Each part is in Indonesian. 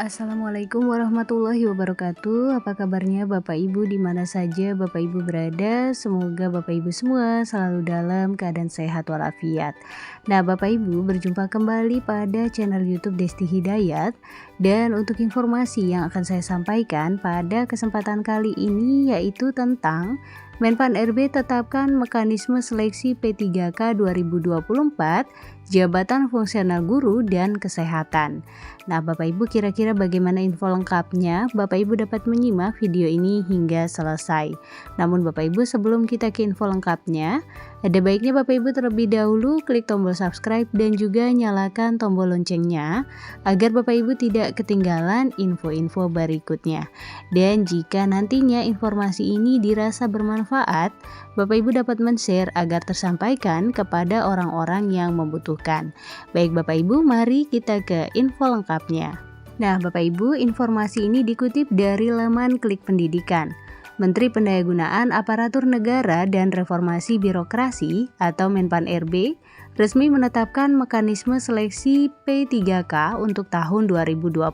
Assalamualaikum warahmatullahi wabarakatuh. Apa kabarnya Bapak Ibu di mana saja Bapak Ibu berada? Semoga Bapak Ibu semua selalu dalam keadaan sehat walafiat. Nah, Bapak Ibu berjumpa kembali pada channel YouTube Desti Hidayat, dan untuk informasi yang akan saya sampaikan pada kesempatan kali ini yaitu tentang Menpan RB tetapkan mekanisme seleksi P3K 2024 Jabatan Fungsional Guru dan Kesehatan. Nah, Bapak Ibu, kira-kira bagaimana info lengkapnya? Bapak Ibu dapat menyimak video ini hingga selesai. Namun Bapak Ibu, sebelum kita ke info lengkapnya, ada baiknya Bapak Ibu terlebih dahulu klik tombol subscribe dan juga nyalakan tombol loncengnya agar Bapak Ibu tidak ketinggalan info-info berikutnya. Dan jika nantinya informasi ini dirasa bermanfaat, Bapak Ibu dapat men-share agar tersampaikan kepada orang-orang yang membutuhkan. Baik Bapak Ibu, mari kita ke info lengkapnya. Nah Bapak Ibu, informasi ini dikutip dari laman Klik Pendidikan. Menteri Pendayagunaan Aparatur Negara dan Reformasi Birokrasi atau Menpan RB resmi menetapkan mekanisme seleksi P3K untuk tahun 2024.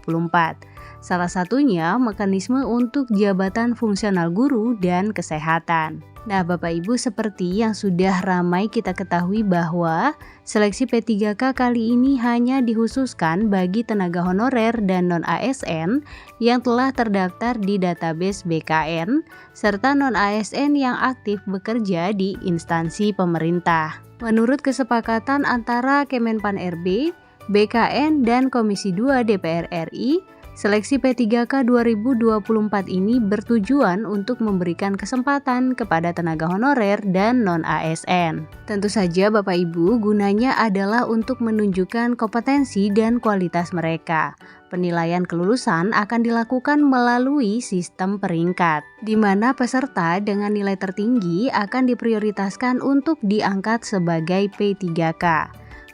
Salah satunya mekanisme untuk jabatan fungsional guru dan kesehatan. Nah Bapak Ibu, seperti yang sudah ramai kita ketahui bahwa seleksi P3K kali ini hanya dikhususkan bagi tenaga honorer dan non-ASN yang telah terdaftar di database BKN serta non-ASN yang aktif bekerja di instansi pemerintah. Menurut kesepakatan antara Kemenpan RB, BKN, dan Komisi 2 DPR RI, seleksi P3K 2024 ini bertujuan untuk memberikan kesempatan kepada tenaga honorer dan non-ASN. Tentu saja Bapak Ibu, gunanya adalah untuk menunjukkan kompetensi dan kualitas mereka. Penilaian kelulusan akan dilakukan melalui sistem peringkat, di mana peserta dengan nilai tertinggi akan diprioritaskan untuk diangkat sebagai P3K.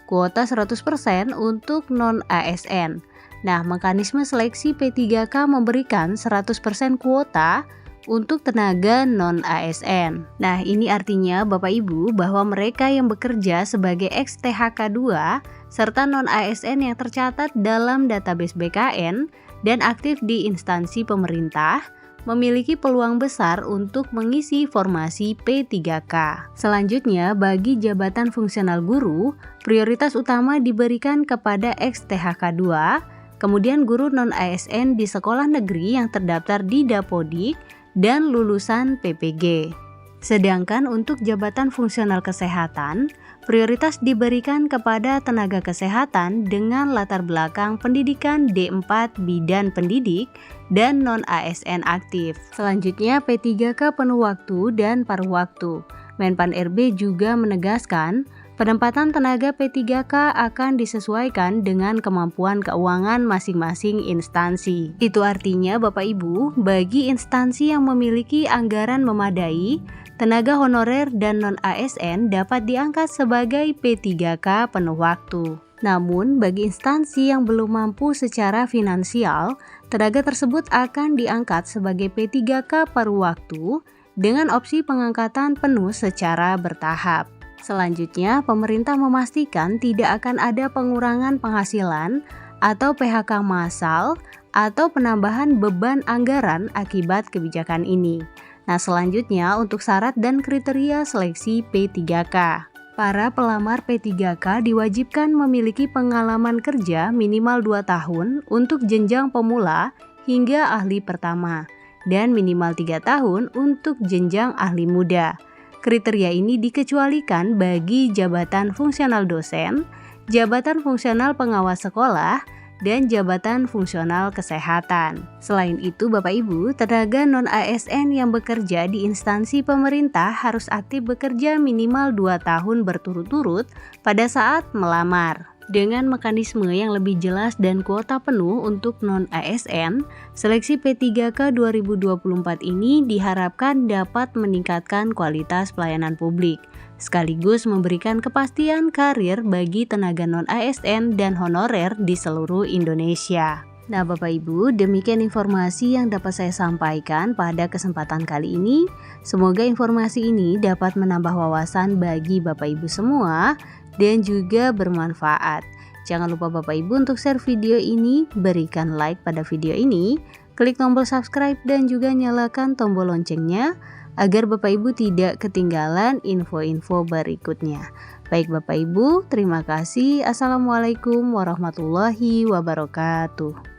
Kuota 100% untuk non-ASN. Nah, mekanisme seleksi P3K memberikan 100% kuota untuk tenaga non-ASN. Nah, ini artinya Bapak Ibu bahwa mereka yang bekerja sebagai ex-THK 2 serta non-ASN yang tercatat dalam database BKN dan aktif di instansi pemerintah memiliki peluang besar untuk mengisi formasi P3K. Selanjutnya, bagi jabatan fungsional guru, prioritas utama diberikan kepada ex-THK 2, kemudian guru non-ASN di sekolah negeri yang terdaftar di Dapodik dan lulusan PPG. Sedangkan untuk jabatan fungsional kesehatan, prioritas diberikan kepada tenaga kesehatan dengan latar belakang pendidikan D4 bidan pendidik dan non-ASN aktif. Selanjutnya P3K penuh waktu dan paruh waktu. Menpan RB juga menegaskan penempatan tenaga P3K akan disesuaikan dengan kemampuan keuangan masing-masing instansi. Itu artinya Bapak Ibu, bagi instansi yang memiliki anggaran memadai, tenaga honorer dan non-ASN dapat diangkat sebagai P3K penuh waktu. Namun, bagi instansi yang belum mampu secara finansial, tenaga tersebut akan diangkat sebagai P3K paruh waktu dengan opsi pengangkatan penuh secara bertahap. Selanjutnya, pemerintah memastikan tidak akan ada pengurangan penghasilan atau PHK massal atau penambahan beban anggaran akibat kebijakan ini. Nah, selanjutnya untuk syarat dan kriteria seleksi P3K. Para pelamar P3K diwajibkan memiliki pengalaman kerja minimal 2 tahun untuk jenjang pemula hingga ahli pertama dan minimal 3 tahun untuk jenjang ahli muda. Kriteria ini dikecualikan bagi jabatan fungsional dosen, jabatan fungsional pengawas sekolah, dan jabatan fungsional kesehatan. Selain itu Bapak Ibu, tenaga non-ASN yang bekerja di instansi pemerintah harus aktif bekerja minimal 2 tahun berturut-turut pada saat melamar. Dengan mekanisme yang lebih jelas dan kuota penuh untuk non-ASN, seleksi P3K 2024 ini diharapkan dapat meningkatkan kualitas pelayanan publik, sekaligus memberikan kepastian karir bagi tenaga non-ASN dan honorer di seluruh Indonesia. Nah Bapak Ibu, demikian informasi yang dapat saya sampaikan pada kesempatan kali ini. Semoga informasi ini dapat menambah wawasan bagi Bapak Ibu semua dan juga bermanfaat. Jangan lupa Bapak Ibu untuk share video ini, berikan like pada video ini, klik tombol subscribe dan juga nyalakan tombol loncengnya agar Bapak Ibu tidak ketinggalan info-info berikutnya. Baik Bapak Ibu, terima kasih. Assalamualaikum warahmatullahi wabarakatuh.